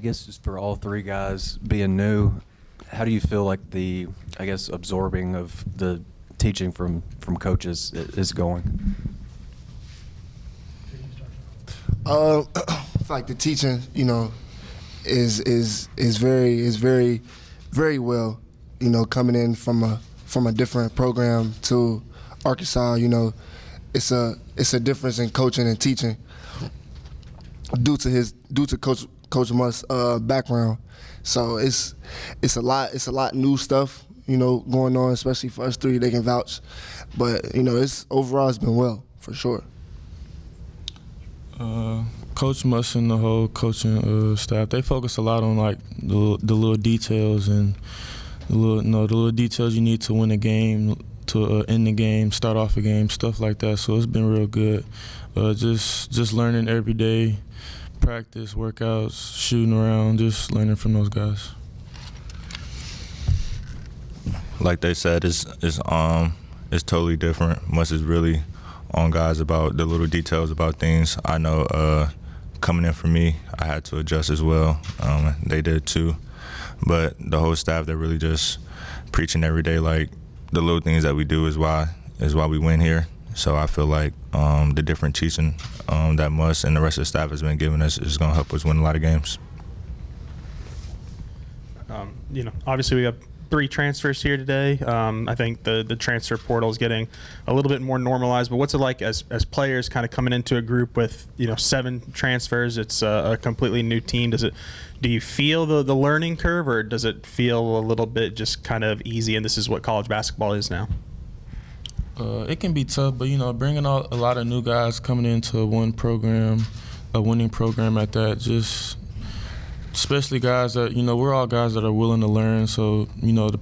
I guess just for all three guys being new, how do you feel like absorbing of the teaching from coaches is going? I feel like the teaching, is very very well, coming in from a different program to Arkansas. It's a difference in coaching and teaching due to Coach Musk's background. So it's a lot new stuff, going on, especially for us three. They can vouch, but it's been well for sure. Coach Musk and the whole coaching staff, they focus a lot on like the little details and the little details you need to win a game, to end the game, start off a game, stuff like that. So it's been real good. Just learning every day, practice, workouts, shooting around, just learning from those guys. Like they said, it's totally different. Musk is really on guys about the little details about things. I know coming in for me, I had to adjust as well. They did too. But the whole staff, they're really just preaching every day, like the little things that we do is why we win here. So I feel like the different teaching that Musk and the rest of the staff has been giving us is going to help us win a lot of games. Obviously we got 3 transfers here today. I think the transfer portal is getting a little bit more normalized, but what's it like as players kind of coming into a group with 7 transfers? It's a completely new team. Do you feel the learning curve, or does it feel a little bit just kind of easy and this is what college basketball is now? It can be tough, but bringing out a lot of new guys coming into one program, a winning program at that, just especially guys that we're all guys that are willing to learn. So the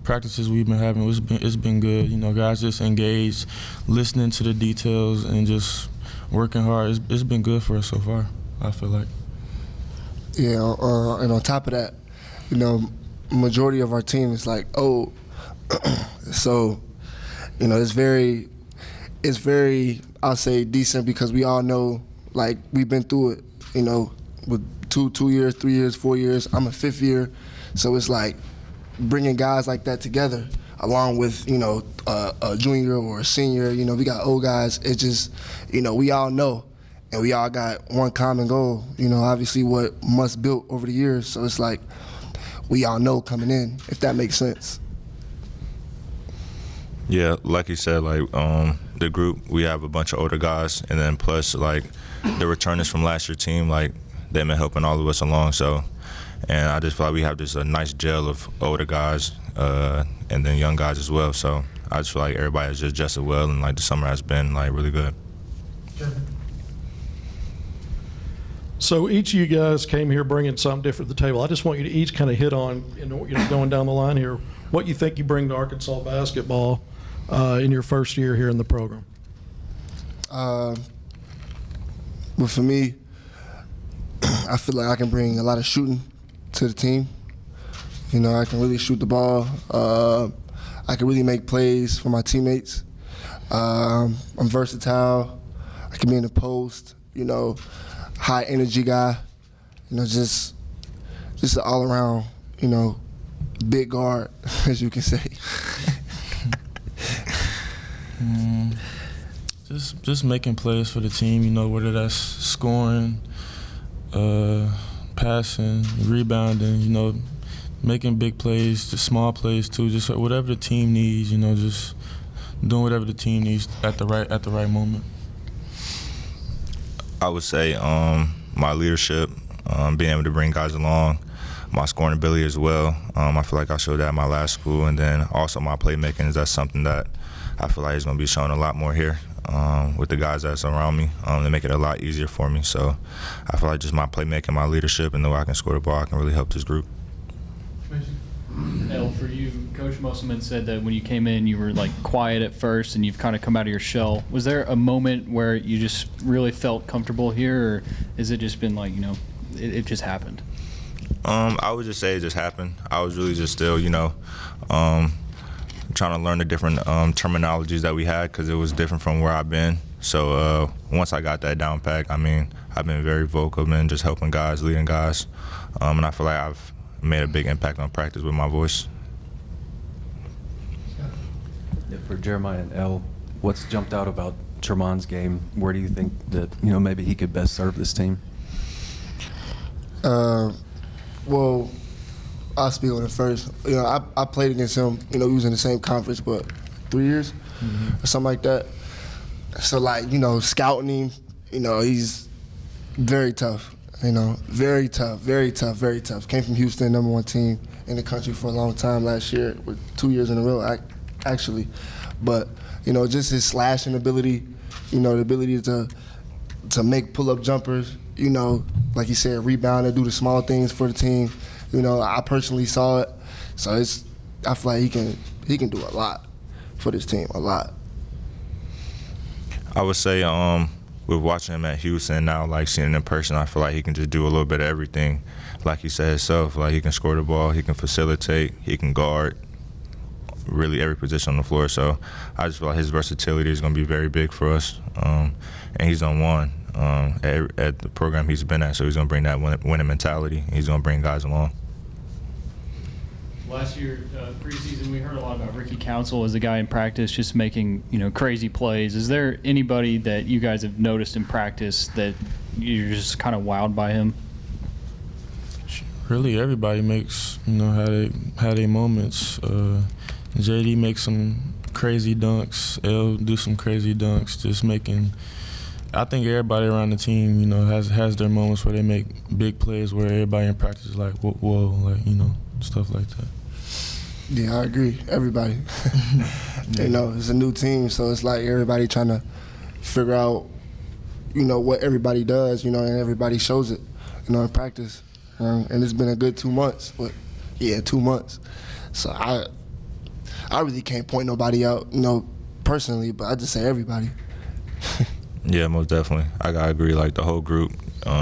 practices we've been having, it's been good. Guys just engaged, listening to the details and just working hard. It's been good for us so far, I feel like. Yeah, and on top of that, majority of our team is like old, so it's very I'll say decent, because we all know, like, we've been through it, with 2 years, 3 years, 4 years. I'm a 5th year, so it's like bringing guys like that together, along with a junior or a senior. We got old guys. It just we all know, and we all got one common goal. Obviously what Musk built over the years. So it's like we all know coming in, if that makes sense. Yeah, like you said, like the group, we have a bunch of older guys, and then plus like the returners from last year's team, like they've been helping all of us along. So, and I just feel like we have this a nice gel of older guys and then young guys as well. So I just feel like everybody has just adjusted well, and like the summer has been like really good. So each of you guys came here bringing something different to the table. I just want you to each kind of hit on, going down the line here, what you think you bring to Arkansas basketball in your first year here in the program. But for me, I feel like I can bring a lot of shooting to the team. I can really shoot the ball. I can really make plays for my teammates. I'm versatile. I can be in the post, high energy guy. Just an all around, big guard, as you can say. Just making plays for the team, whether that's scoring, passing, rebounding, making big plays, just small plays too, just whatever the team needs, just doing whatever the team needs at the right moment. I would say my leadership, being able to bring guys along, my scoring ability as well. I feel like I showed that at my last school, and then also my playmaking. That's something that I feel like is going to be shown a lot more here with the guys that's around me. They make it a lot easier for me. So I feel like just my playmaking, my leadership, and the way I can score the ball, I can really help this group. El, for you, Coach Musselman said that when you came in, you were like quiet at first, and you've kind of come out of your shell. Was there a moment where you just really felt comfortable here, or has it just been like, it just happened? I would just say it just happened. I was really just still, trying to learn the different terminologies that we had, because it was different from where I've been. So once I got that down pat, I mean, I've been very vocal, been just helping guys, leading guys, and I feel like I've made a big impact on practice with my voice. Yeah, for Jeremiah and El, what's jumped out about Tramon's game? Where do you think that maybe he could best serve this team? Well, I'll speak on it first. I played against him. We was in the same conference, but 3 years or something like that. So scouting him, he's very tough. Very tough, very tough, very tough. Came from Houston, #1 team in the country for a long time last year, with 2 years in a row, actually. But just his slashing ability, the ability to make pull-up jumpers. Like you said, rebound and do the small things for the team. I personally saw it, so I feel like he can do a lot for this team, a lot. I would say with watching him at Houston now, like seeing him in person, I feel like he can just do a little bit of everything. Like he said himself, like he can score the ball, he can facilitate, he can guard, really every position on the floor. So I just feel like his versatility is going to be very big for us. And he's on one at the program he's been at, so he's going to bring that winning mentality. He's going to bring guys along. Last year, preseason, we heard a lot about Ricky Council as a guy in practice just making, crazy plays. Is there anybody that you guys have noticed in practice that you're just kind of wowed by him? Really, everybody makes, had their moments. JD makes some crazy dunks. L do some crazy dunks, just making. I think everybody around the team, has their moments where they make big plays where everybody in practice is like, whoa, stuff like that. Yeah, I agree. Everybody. It's a new team, so it's like everybody trying to figure out, what everybody does, and everybody shows it, in practice. And it's been a good 2 months. But, 2 months. So I really can't point nobody out, personally, but I just say everybody. Yeah, most definitely. I gotta agree. Like the whole group,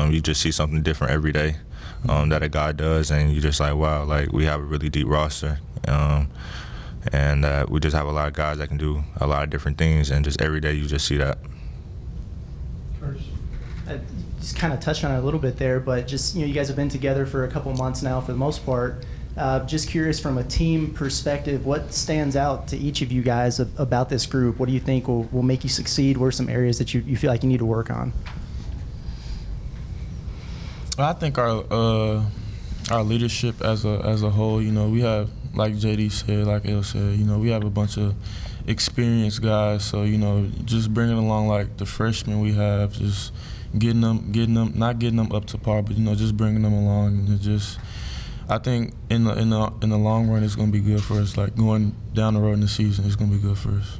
you just see something different every day that a guy does, and you just like, wow, like we have a really deep roster, and we just have a lot of guys that can do a lot of different things, and just every day you just see that. I just kind of touched on it a little bit there, but just you guys have been together for a couple months now, for the most part. Just curious, from a team perspective, what stands out to each of you guys about this group? What do you think will make you succeed? What are some areas that you feel like you need to work on? I think our leadership as a whole, we have, like JD said, like El said, we have a bunch of experienced guys. So just bringing along like the freshmen we have, just getting them, not getting them up to par, but just bringing them along, and just. I think in the long run, it's going to be good for us. Like going down the road in the season, it's going to be good for us.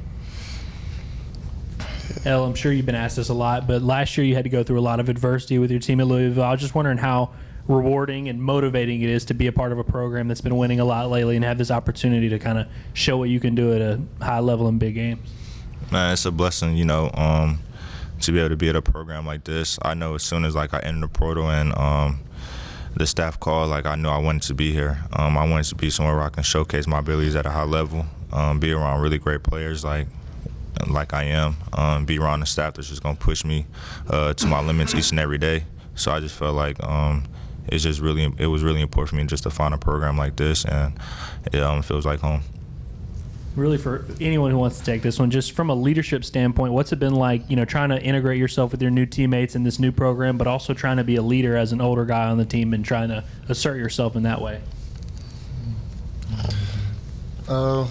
El, I'm sure you've been asked this a lot, but last year you had to go through a lot of adversity with your team at Louisville. I was just wondering how rewarding and motivating it is to be a part of a program that's been winning a lot lately and have this opportunity to kind of show what you can do at a high level in big games. Man, it's a blessing, to be able to be at a program like this. I know as soon as I entered the portal and the staff called, I knew I wanted to be here. I wanted to be somewhere where I can showcase my abilities at a high level, be around really great players like I am, be around the staff that's just going to push me to my limits each and every day. So I just felt like it was really important for me just to find a program like this, and it feels like home. Really, for anyone who wants to take this one, just from a leadership standpoint, what's it been like, trying to integrate yourself with your new teammates in this new program, but also trying to be a leader as an older guy on the team and trying to assert yourself in that way? I'll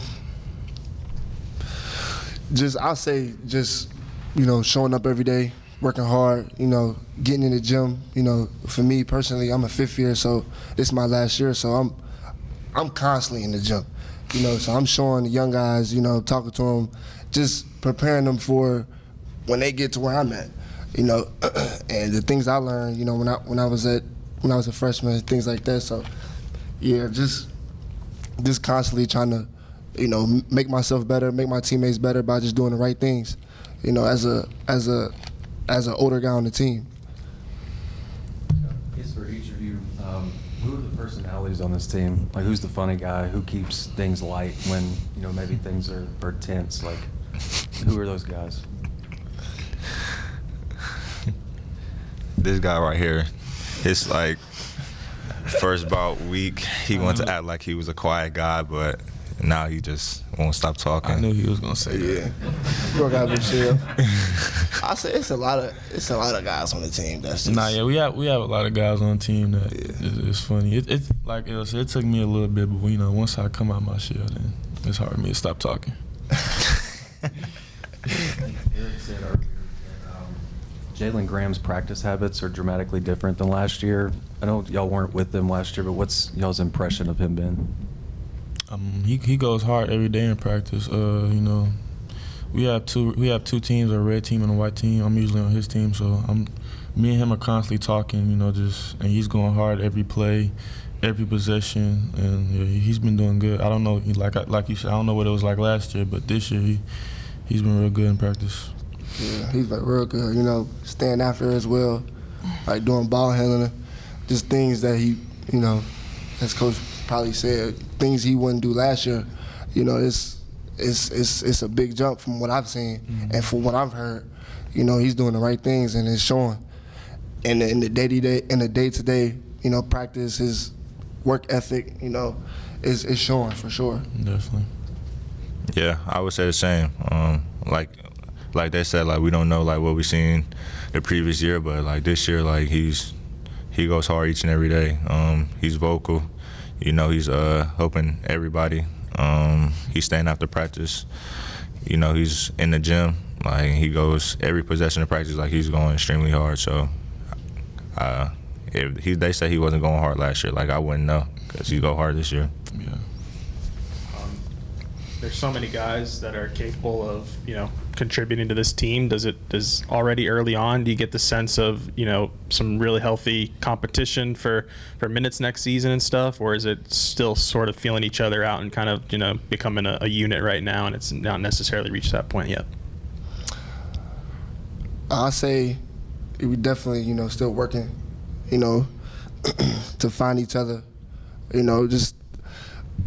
say showing up every day, working hard, getting in the gym. For me personally, I'm a 5th year, so this is my last year, so I'm constantly in the gym. So I'm showing the young guys, talking to them, just preparing them for when they get to where I'm at, and the things I learned, when I was a freshman, things like that. So, yeah, just constantly trying to, make myself better, make my teammates better by just doing the right things, as an older guy on the team. Yes, for each of you, who are the personalities on this team? Like, who's the funny guy? Who keeps things light when, maybe things are tense? Like, who are those guys? this guy right here, his like first about week, he wanted to act like he was a quiet guy, but now he just won't stop talking. I knew he was gonna say that. You don't gotta be chill. I say it's a lot of guys on the team. That's just Nah, yeah, we have a lot of guys on the team that it's funny. It's like it took me a little bit, but once I come out my shell, then it's hard for me to stop talking. Eric said earlier that Jalen Graham's practice habits are dramatically different than last year. I know y'all weren't with them last year, but what's y'all's impression of him been? He goes hard every day in practice. We have two teams, a red team and a white team. I'm usually on his team, so me and him are constantly talking. And he's going hard every play, every possession, and he's been doing good. I don't know, like you said, I don't know what it was like last year, but this year he's been real good in practice. Yeah, he's like real good. Staying after as well, like doing ball handling, just things that he, as Coach probably said, things he wouldn't do last year. It's a big jump from what I've seen and from what I've heard. He's doing the right things and it's showing. And in the day-to-day, practice, his work ethic, is showing for sure. Definitely. Yeah, I would say the same. Like they said, like we don't know like what we seen the previous year, but like this year, like he goes hard each and every day. He's vocal. He's helping everybody. He's staying after practice. He's in the gym. Like he goes every possession of practice. Like he's going extremely hard. So if they said he wasn't going hard last year, like I wouldn't know because he go hard this year. Yeah. There's so many guys that are capable of contributing to this team. Does already early on, do you get the sense of some really healthy competition for minutes next season and stuff, or is it still sort of feeling each other out and kind of becoming a unit right now, and it's not necessarily reached that point yet? I say we definitely still working to find each other, just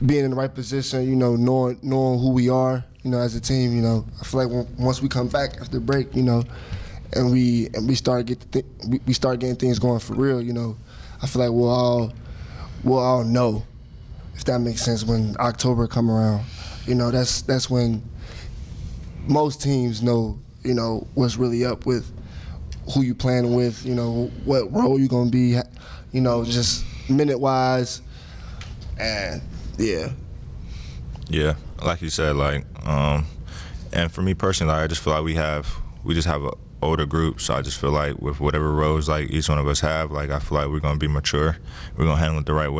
being in the right position, knowing who we are, as a team, I feel like once we come back after break, and we start getting things going for real, I feel like we'll all know, if that makes sense, when October come around. That's when most teams know, what's really up with who you playing with, what role you gonna be, just minute-wise, and yeah. Yeah, like you said, like, and for me personally, like, I just feel like we just have an older group, so I just feel like with whatever roles like each one of us have, like I feel like we're gonna be mature, we're gonna handle it the right way.